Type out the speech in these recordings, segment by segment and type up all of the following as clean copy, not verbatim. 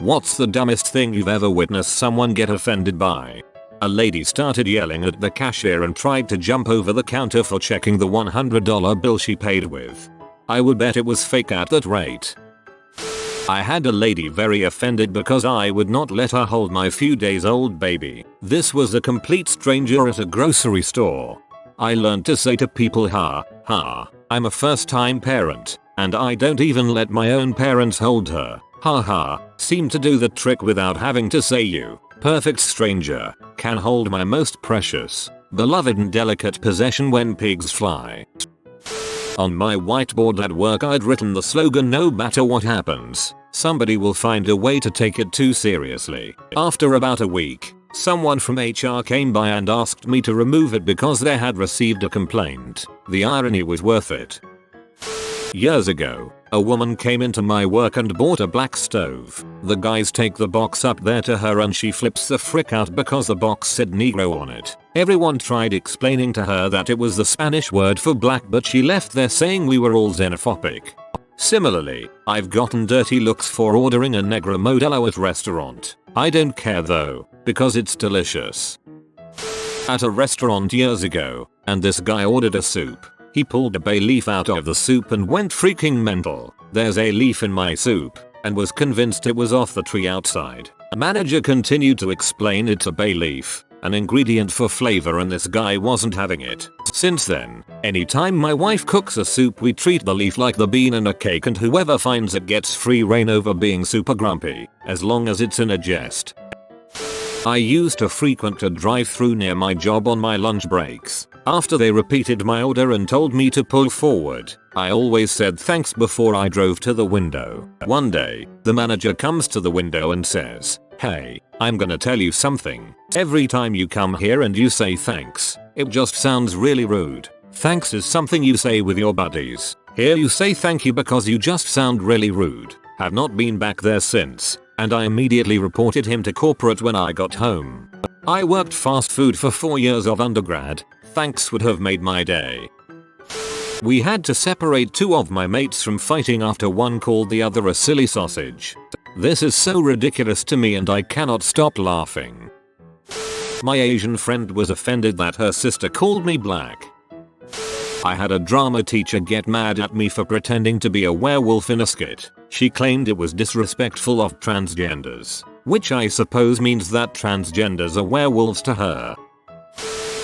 What's the dumbest thing you've ever witnessed someone get offended by? A lady started yelling at the cashier and tried to jump over the counter for checking the $100 bill she paid with. I would bet it was fake at that rate. I had a lady very offended because I would not let her hold my few days old baby. This was a complete stranger at a grocery store. I learned to say to people, ha, ha, I'm a first time parent, and I don't even let my own parents hold her. Ha ha, seemed to do the trick without having to say you, perfect stranger, can hold my most precious, beloved and delicate possession when pigs fly. On my whiteboard at work I'd written the slogan, no matter what happens, somebody will find a way to take it too seriously. After about a week, someone from HR came by and asked me to remove it because they had received a complaint. The irony was worth it. Years ago, a woman came into my work and bought a black stove. The guys take the box up there to her and she flips the frick out because the box said Negro on it. Everyone tried explaining to her that it was the Spanish word for black, but she left there saying we were all xenophobic. Similarly, I've gotten dirty looks for ordering a Negro Modelo at restaurant. I don't care though, because it's delicious. At a restaurant years ago, and this guy ordered a soup. He pulled a bay leaf out of the soup and went freaking mental. There's a leaf in my soup, and was convinced it was off the tree outside. A manager continued to explain it's a bay leaf, an ingredient for flavor, and this guy wasn't having it. Since then, anytime my wife cooks a soup we treat the leaf like the bean in a cake, and whoever finds it gets free reign over being super grumpy, as long as it's in a jest. I used to frequent a drive-thru near my job on my lunch breaks. After they repeated my order and told me to pull forward, I always said thanks before I drove to the window. One day, the manager comes to the window and says, "Hey, I'm gonna tell you something. Every time you come here and you say thanks, it just sounds really rude. Thanks is something you say with your buddies. Here you say thank you because you just sound really rude." Have not been back there since, and I immediately reported him to corporate when I got home. I worked fast food for 4 years of undergrad. Thanks would have made my day. We had to separate two of my mates from fighting after one called the other a silly sausage. This is so ridiculous to me and I cannot stop laughing. My Asian friend was offended that her sister called me black. I had a drama teacher get mad at me for pretending to be a werewolf in a skit. She claimed it was disrespectful of transgenders, which I suppose means that transgenders are werewolves to her.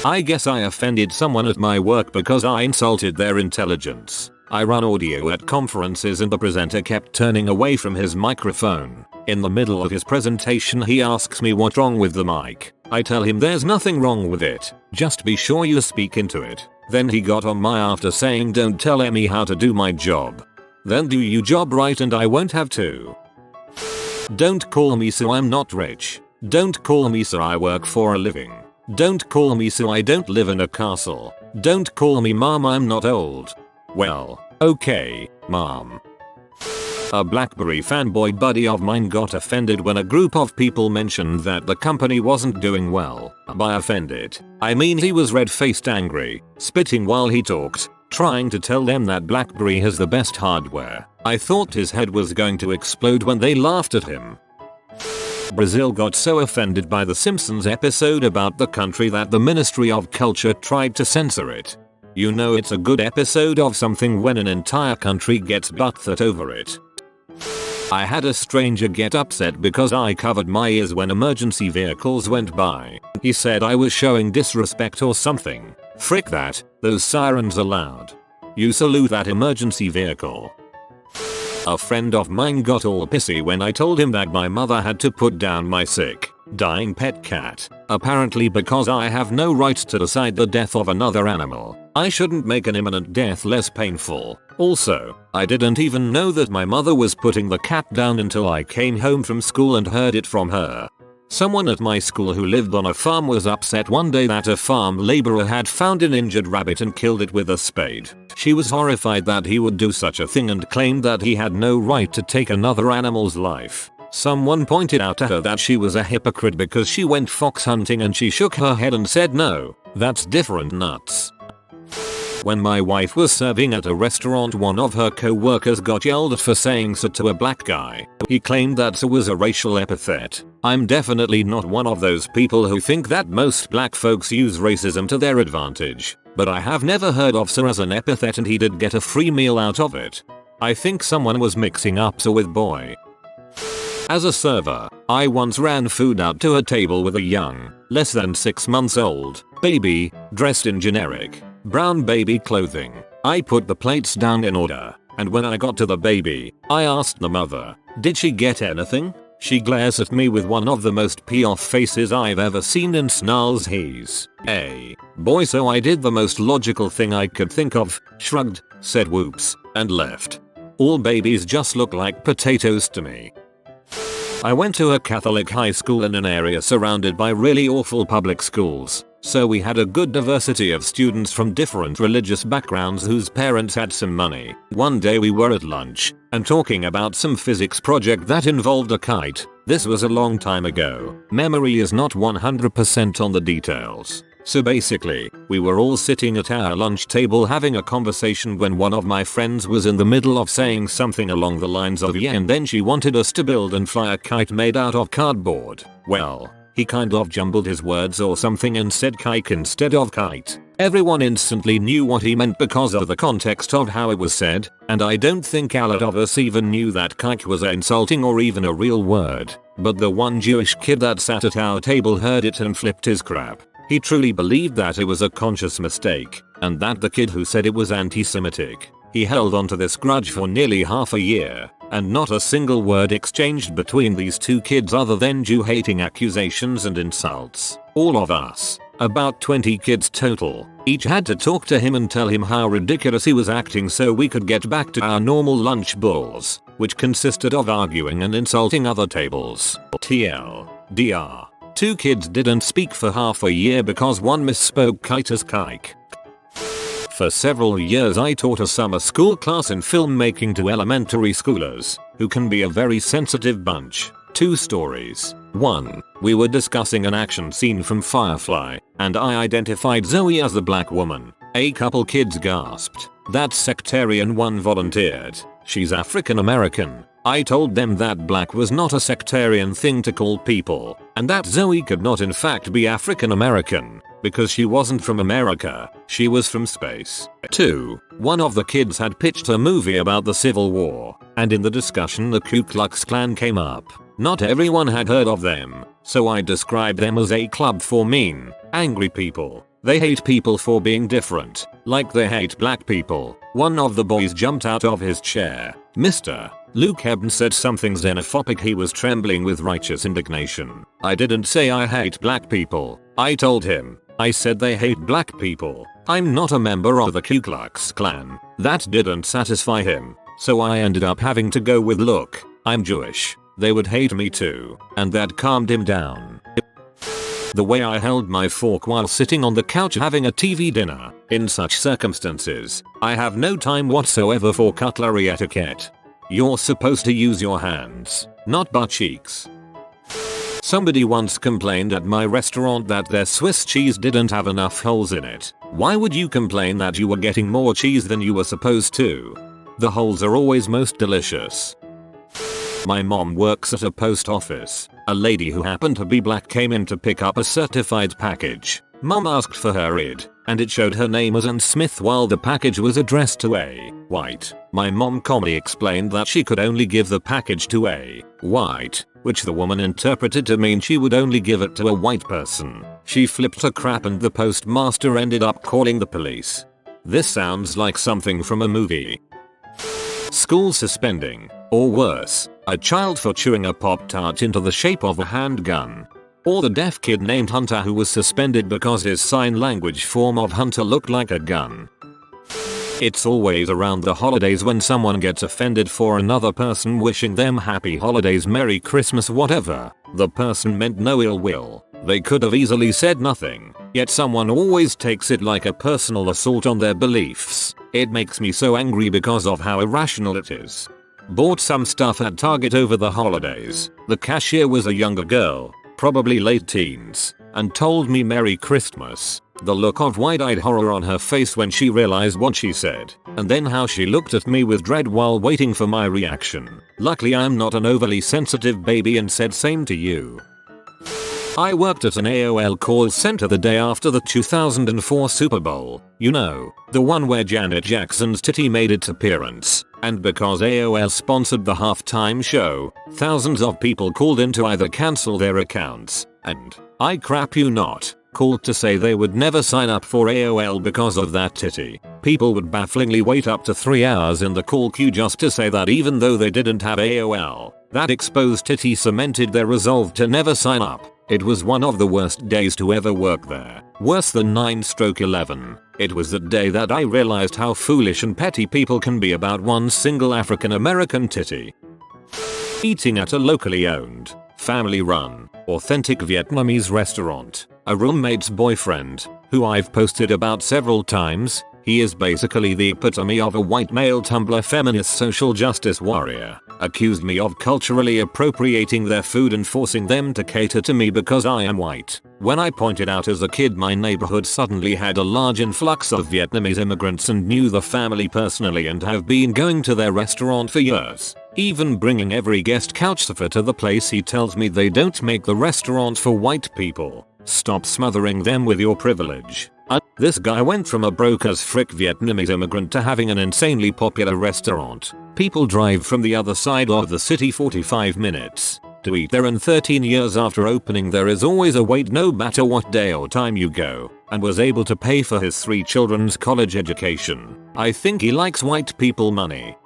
I guess I offended someone at my work because I insulted their intelligence. I run audio at conferences and the presenter kept turning away from his microphone. In the middle of his presentation he asks me what's wrong with the mic. I tell him there's nothing wrong with it, just be sure you speak into it. Then he got on my after saying don't tell me how to do my job. Then do your job right and I won't have to. Don't call me so I'm not rich. Don't call me so I work for a living. Don't call me so I don't live in a castle. Don't call me mom, I'm not old. Well, okay, mom. A BlackBerry fanboy buddy of mine got offended when a group of people mentioned that the company wasn't doing well. By offended, I mean he was red-faced angry, spitting while he talked, trying to tell them that BlackBerry has the best hardware. I thought his head was going to explode when they laughed at him. Brazil got so offended by the Simpsons episode about the country that the Ministry of Culture tried to censor it. You know it's a good episode of something when an entire country gets butthurt over it. I had a stranger get upset because I covered my ears when emergency vehicles went by. He said I was showing disrespect or something. Frick that, those sirens are loud. You salute that emergency vehicle. A friend of mine got all pissy when I told him that my mother had to put down my sick, dying pet cat, apparently because I have no right to decide the death of another animal. I shouldn't make an imminent death less painful. Also, I didn't even know that my mother was putting the cat down until I came home from school and heard it from her. Someone at my school who lived on a farm was upset one day that a farm laborer had found an injured rabbit and killed it with a spade. She was horrified that he would do such a thing and claimed that he had no right to take another animal's life. Someone pointed out to her that she was a hypocrite because she went fox hunting and she shook her head and said no, that's different nuts. When my wife was serving at a restaurant, one of her co-workers got yelled at for saying "sir" to a black guy. He claimed that "sir" was a racial epithet. I'm definitely not one of those people who think that most black folks use racism to their advantage, but I have never heard of "sir" as an epithet, and he did get a free meal out of it. I think someone was mixing up "sir" with "boy." As a server, I once ran food out to a table with a young, less than 6 months old, baby, dressed in generic, brown baby clothing. I put the plates down in order, and when I got to the baby, I asked the mother, did she get anything? She glares at me with one of the most pee-off faces I've ever seen and snarls, "He's a boy." So I did the most logical thing I could think of, shrugged, said whoops, and left. All babies just look like potatoes to me. I went to a Catholic high school in an area surrounded by really awful public schools, so we had a good diversity of students from different religious backgrounds whose parents had some money. One day we were at lunch and talking about some physics project that involved a kite. This was a long time ago. Memory is not 100% on the details. So basically, we were all sitting at our lunch table having a conversation when one of my friends was in the middle of saying something along the lines of "yeah," and then she wanted us to build and fly a kite made out of cardboard. Well, he kind of jumbled his words or something and said "kike" instead of "kite." Everyone instantly knew what he meant because of the context of how it was said, and I don't think a lot of us even knew that "kike" was insulting or even a real word. But the one Jewish kid that sat at our table heard it and flipped his crap. He truly believed that it was a conscious mistake, and that the kid who said it was anti-Semitic. He held onto this grudge for nearly half a year, and not a single word exchanged between these two kids other than Jew-hating accusations and insults. All of us, about 20 kids total, each had to talk to him and tell him how ridiculous he was acting so we could get back to our normal lunch bulls, which consisted of arguing and insulting other tables. TLDR. 2 kids didn't speak for half a year because one misspoke "kite" as "kike." For several years I taught a summer school class in filmmaking to elementary schoolers, who can be a very sensitive bunch. 2 stories. 1. We were discussing an action scene from Firefly, and I identified Zoe as the black woman. A couple kids gasped. "That's sectarian." One volunteered, "She's African American." I told them that black was not a sectarian thing to call people, and that Zoe could not in fact be African American, because she wasn't from America, she was from space. 2. One of the kids had pitched a movie about the Civil War, and in the discussion the Ku Klux Klan came up. Not everyone had heard of them, so I described them as a club for mean, angry people. They hate people for being different, like they hate black people. One of the boys jumped out of his chair. "Mr. Luke Hebden said something xenophobic." He was trembling with righteous indignation. "I didn't say I hate black people," I told him. "I said they hate black people. I'm not a member of the Ku Klux Klan." That didn't satisfy him, so I ended up having to go with, "Look, I'm Jewish. They would hate me too," and that calmed him down. The way I held my fork while sitting on the couch having a TV dinner. In such circumstances, I have no time whatsoever for cutlery etiquette. You're supposed to use your hands, not butt cheeks. Somebody once complained at my restaurant that their Swiss cheese didn't have enough holes in it. Why would you complain that you were getting more cheese than you were supposed to? The holes are always most delicious. My mom works at a post office. A lady who happened to be black came in to pick up a certified package. Mom asked for her ID, and it showed her name as Ann Smith while the package was addressed to a white. My mom calmly explained that she could only give the package to a white, which the woman interpreted to mean she would only give it to a white person. She flipped her crap and the postmaster ended up calling the police. This sounds like something from a movie. School suspending, or worse, a child for chewing a Pop-Tart into the shape of a handgun. Or the deaf kid named Hunter who was suspended because his sign language form of Hunter looked like a gun. It's always around the holidays when someone gets offended for another person wishing them happy holidays, Merry Christmas, whatever. The person meant no ill will. They could have easily said nothing, yet someone always takes it like a personal assault on their beliefs. It makes me so angry because of how irrational it is. Bought some stuff at Target over the holidays. The cashier was a younger girl, probably late teens, and told me Merry Christmas. The look of wide-eyed horror on her face when she realized what she said, and then how she looked at me with dread while waiting for my reaction. Luckily I'm not an overly sensitive baby and said same to you. I worked at an AOL call center the day after the 2004 Super Bowl. You know, the one where Janet Jackson's titty made its appearance. And because AOL sponsored the halftime show, thousands of people called in to either cancel their accounts and, I crap you not, called to say they would never sign up for AOL because of that titty. People would bafflingly wait up to 3 hours in the call queue just to say that even though they didn't have AOL, that exposed titty cemented their resolve to never sign up. It was one of the worst days to ever work there. Worse than 9/11. It was that day that I realized how foolish and petty people can be about one single African American titty. Eating at a locally owned, family run, authentic Vietnamese restaurant. A roommate's boyfriend, who I've posted about several times, he is basically the epitome of a white male Tumblr feminist social justice warrior, accused me of culturally appropriating their food and forcing them to cater to me because I am white. When I pointed out as a kid my neighborhood suddenly had a large influx of Vietnamese immigrants and knew the family personally and have been going to their restaurant for years, even bringing every guest couchsurfer to the place, he tells me they don't make the restaurant for white people. Stop smothering them with your privilege. This guy went from a broke as frick Vietnamese immigrant to having an insanely popular restaurant. People drive from the other side of the city 45 minutes to eat there, and 13 years after opening there is always a wait no matter what day or time you go, and was able to pay for his 3 children's college education. I think he likes white people money.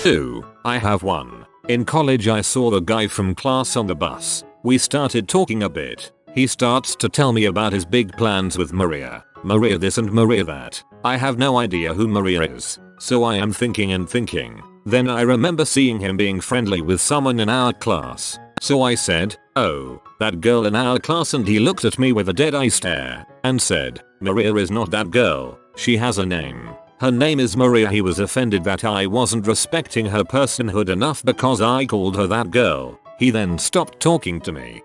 2. I have one. In college I saw the guy from class on the bus. We started talking a bit. He starts to tell me about his big plans with Maria. Maria this and Maria that. I have no idea who Maria is, so I am thinking and thinking. Then I remember seeing him being friendly with someone in our class. So I said, "Oh, that girl in our class," and he looked at me with a dead-eye stare and said, "Maria is not that girl. She has a name. Her name is Maria." He was offended that I wasn't respecting her personhood enough because I called her that girl. He then stopped talking to me.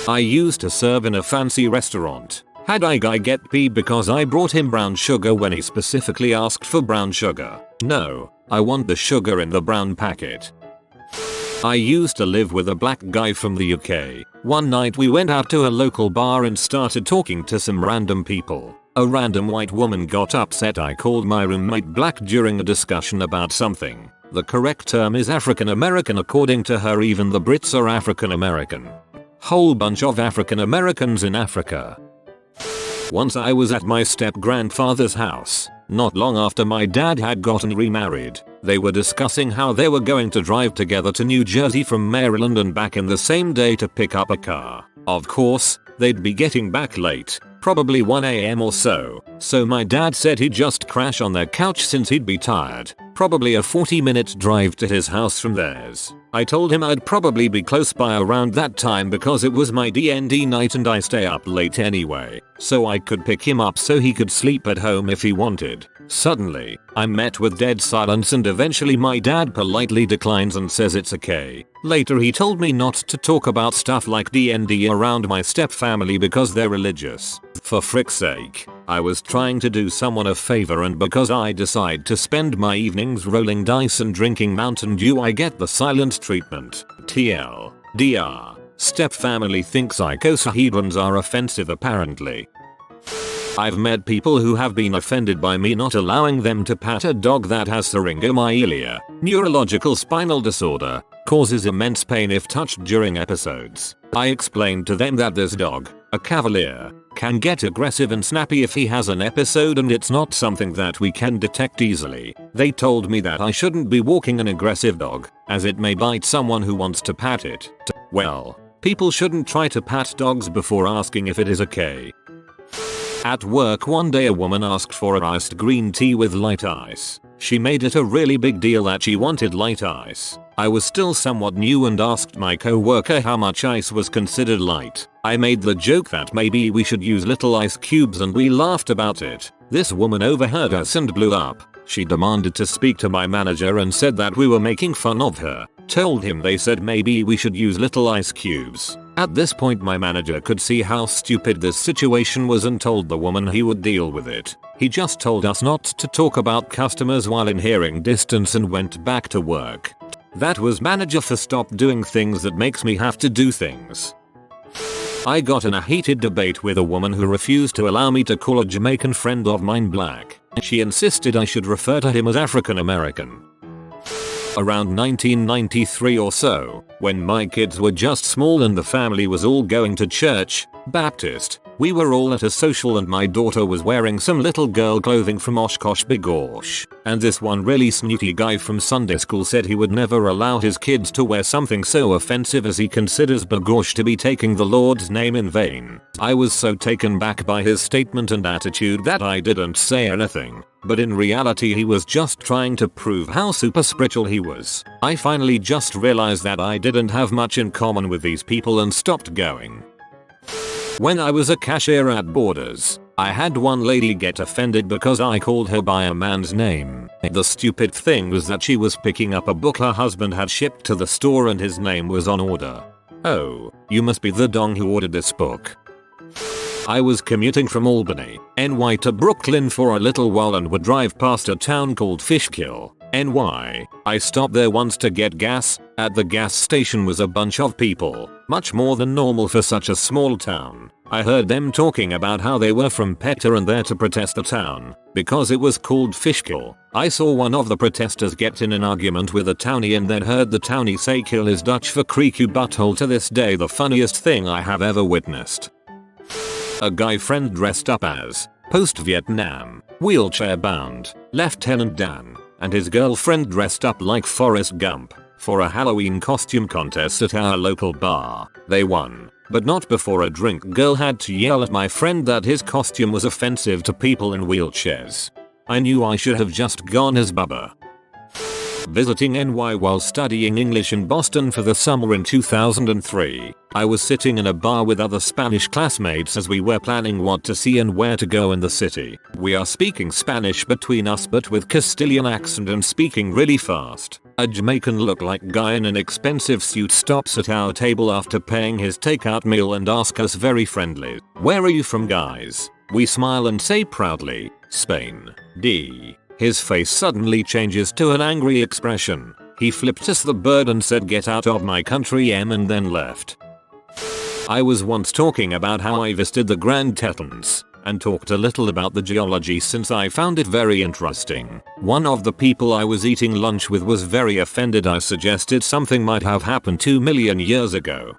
I used to serve in a fancy restaurant. Had I guy get peed because I brought him brown sugar when he specifically asked for brown sugar? No, I want the sugar in the brown packet. I used to live with a black guy from the UK. One night we went out to a local bar and started talking to some random people. A random white woman got upset I called my roommate black during a discussion about something. The correct term is African American according to her. Even the Brits are African American. Whole bunch of African Americans in Africa. Once I was at my step-grandfather's house, not long after my dad had gotten remarried. They were discussing how they were going to drive together to New Jersey from Maryland and back in the same day to pick up a car. Of course, they'd be getting back late, probably 1 AM or so. So my dad said he'd just crash on their couch since he'd be tired. Probably a 40-minute drive to his house from theirs. I told him I'd probably be close by around that time because it was my D&D night and I stay up late anyway, so I could pick him up so he could sleep at home if he wanted. Suddenly, I'm met with dead silence and eventually my dad politely declines and says it's okay. Later he told me not to talk about stuff like D&D around my step-family because they're religious. For frick's sake, I was trying to do someone a favor, and because I decide to spend my evenings rolling dice and drinking Mountain Dew I get the silent treatment. TLDR. Step-family thinks icosahedrons are offensive apparently. I've met people who have been offended by me not allowing them to pat a dog that has syringomyelia, neurological spinal disorder, causes immense pain if touched during episodes. I explained to them that this dog, a Cavalier, can get aggressive and snappy if he has an episode and it's not something that we can detect easily. They told me that I shouldn't be walking an aggressive dog, as it may bite someone who wants to pat it. Well, people shouldn't try to pat dogs before asking if it is okay. At work one day a woman asked for a iced green tea with light ice. She made it a really big deal that she wanted light ice. I was still somewhat new and asked my co-worker how much ice was considered light. I made the joke that maybe we should use little ice cubes and we laughed about it. This woman overheard us and blew up. She demanded to speak to my manager and said that we were making fun of her. Told him they said maybe we should use little ice cubes. At this point my manager could see how stupid this situation was and told the woman he would deal with it. He just told us not to talk about customers while in hearing distance and went back to work. That was manager for stop doing things that makes me have to do things. I got in a heated debate with a woman who refused to allow me to call a Jamaican friend of mine black. She insisted I should refer to him as African American. Around 1993 or so, when my kids were just small and the family was all going to church, Baptist, we were all at a social and my daughter was wearing some little girl clothing from Oshkosh B'gosh, and this one really snooty guy from Sunday school said he would never allow his kids to wear something so offensive as he considers B'gosh to be taking the Lord's name in vain. I was so taken back by his statement and attitude that I didn't say anything. But in reality he was just trying to prove how super spiritual he was. I finally just realized that I didn't have much in common with these people and stopped going. When I was a cashier at Borders, I had one lady get offended because I called her by a man's name. The stupid thing was that she was picking up a book her husband had shipped to the store and his name was on order. Oh, you must be the dong who ordered this book. I was commuting from Albany, NY to Brooklyn for a little while and would drive past a town called Fishkill, NY. I stopped there once to get gas. At the gas station was a bunch of people, much more than normal for such a small town. I heard them talking about how they were from Petter and there to protest the town, because it was called Fishkill. I saw one of the protesters get in an argument with a townie and then heard the townie say kill is Dutch for creek you butthole. To this day the funniest thing I have ever witnessed. A guy friend dressed up as, post-Vietnam, wheelchair-bound, Lieutenant Dan, and his girlfriend dressed up like Forrest Gump, for a Halloween costume contest at our local bar. They won, but not before a drink girl had to yell at my friend that his costume was offensive to people in wheelchairs. I knew I should have just gone as Bubba. Visiting NY while studying English in Boston for the summer in 2003, I was sitting in a bar with other Spanish classmates as we were planning what to see and where to go in the city. We are speaking Spanish between us but with Castilian accent and speaking really fast. A Jamaican look-like guy in an expensive suit stops at our table after paying his takeout meal and asks us very friendly, "Where are you from, guys?" We smile and say proudly, "Spain, D." His face suddenly changes to an angry expression. He flipped us the bird and said "Get out of my country, M," and then left. I was once talking about how I visited the Grand Tetons and talked a little about the geology since I found it very interesting. One of the people I was eating lunch with was very offended I suggested something might have happened 2 million years ago.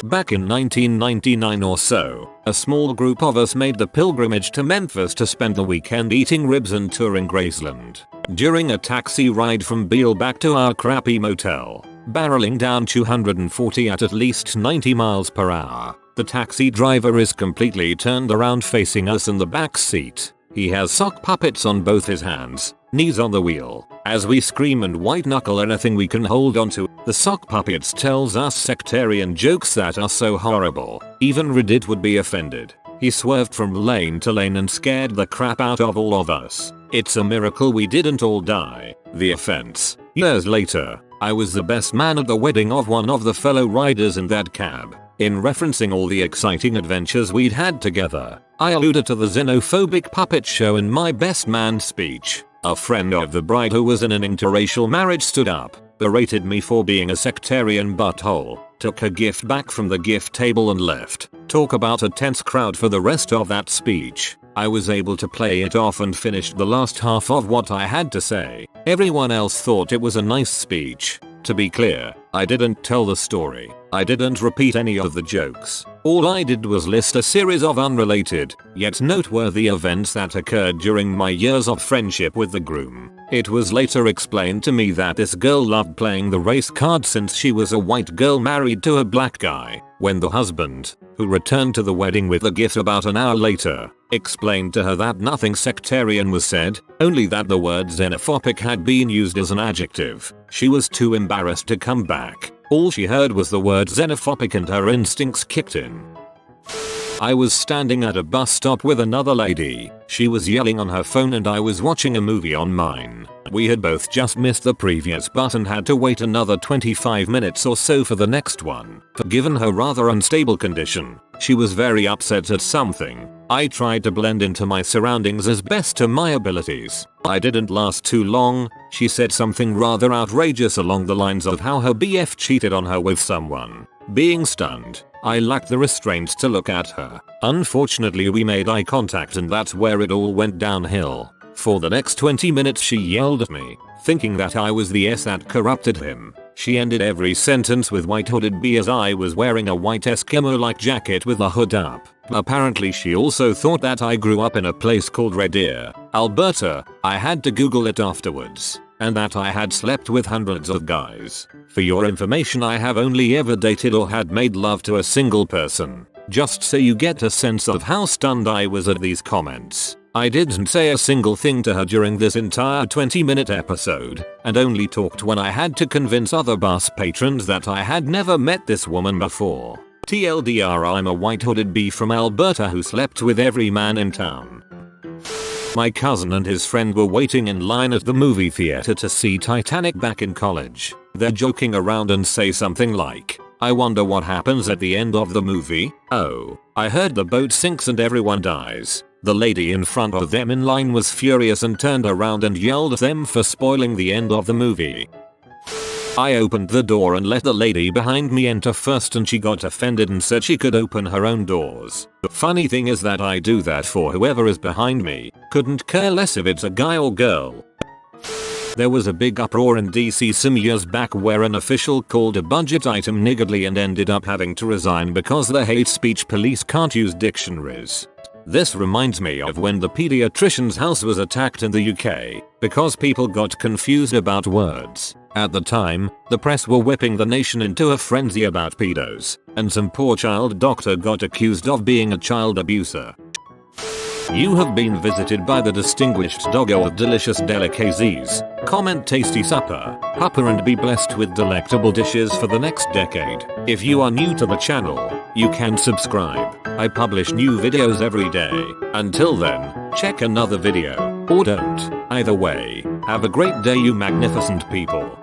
Back in 1999 or so, a small group of us made the pilgrimage to Memphis to spend the weekend eating ribs and touring Graceland. During a taxi ride from Beale back to our crappy motel, barreling down 240 at least 90 miles per hour, the taxi driver is completely turned around facing us in the back seat. He has sock puppets on both his hands, knees on the wheel. As we scream and white knuckle anything we can hold onto, the sock puppets tells us sectarian jokes that are so horrible, even Reddit would be offended. He swerved from lane to lane and scared the crap out of all of us. It's a miracle we didn't all die. The offense. Years later, I was the best man at the wedding of one of the fellow riders in that cab. In referencing all the exciting adventures we'd had together, I alluded to the xenophobic puppet show in my best man speech. A friend of the bride who was in an interracial marriage stood up, berated me for being a sectarian butthole, took a gift back from the gift table and left. Talk about a tense crowd for the rest of that speech. I was able to play it off and finished the last half of what I had to say. Everyone else thought it was a nice speech. To be clear, I didn't tell the story. I didn't repeat any of the jokes. All I did was list a series of unrelated, yet noteworthy events that occurred during my years of friendship with the groom. It was later explained to me that this girl loved playing the race card since she was a white girl married to a black guy. When the husband, who returned to the wedding with the gift about an hour later, explained to her that nothing sectarian was said, only that the word xenophobic had been used as an adjective, she was too embarrassed to come back. All she heard was the word xenophobic and her instincts kicked in. I was standing at a bus stop with another lady. She was yelling on her phone and I was watching a movie on mine. We had both just missed the previous bus and had to wait another 25 minutes or so for the next one. Given her rather unstable condition, she was very upset at something. I tried to blend into my surroundings as best to my abilities. I didn't last too long. She said something rather outrageous along the lines of how her BF cheated on her with someone. Being stunned, I lacked the restraints to look at her. Unfortunately, we made eye contact and that's where it all went downhill. For the next 20 minutes she yelled at me, thinking that I was the S that corrupted him. She ended every sentence with white hooded B as I was wearing a white Eskimo-like jacket with the hood up. Apparently she also thought that I grew up in a place called Red Deer, Alberta. I had to Google it afterwards. And that I had slept with hundreds of guys. For your information, I have only ever dated or had made love to a single person. Just so you get a sense of how stunned I was at these comments. I didn't say a single thing to her during this entire 20-minute episode, and only talked when I had to convince other bus patrons that I had never met this woman before. TLDR, I'm a white hooded B from Alberta who slept with every man in town. My cousin and his friend were waiting in line at the movie theater to see Titanic back in college. They're joking around and say something like, "I wonder what happens at the end of the movie. Oh, I heard the boat sinks and everyone dies." The lady in front of them in line was furious and turned around and yelled at them for spoiling the end of the movie. I opened the door and let the lady behind me enter first and she got offended and said she could open her own doors. The funny thing is that I do that for whoever is behind me. Couldn't care less if it's a guy or girl. There was a big uproar in DC some years back where an official called a budget item niggardly and ended up having to resign because the hate speech police can't use dictionaries. This reminds me of when the pediatrician's house was attacked in the UK because people got confused about words. At the time, the press were whipping the nation into a frenzy about pedos, and some poor child doctor got accused of being a child abuser. You have been visited by the distinguished doggo of delicious delicacies. Comment tasty supper, hupper and be blessed with delectable dishes for the next decade. If you are new to the channel, you can subscribe. I publish new videos every day. Until then, check another video, or don't. Either way, have a great day you magnificent people.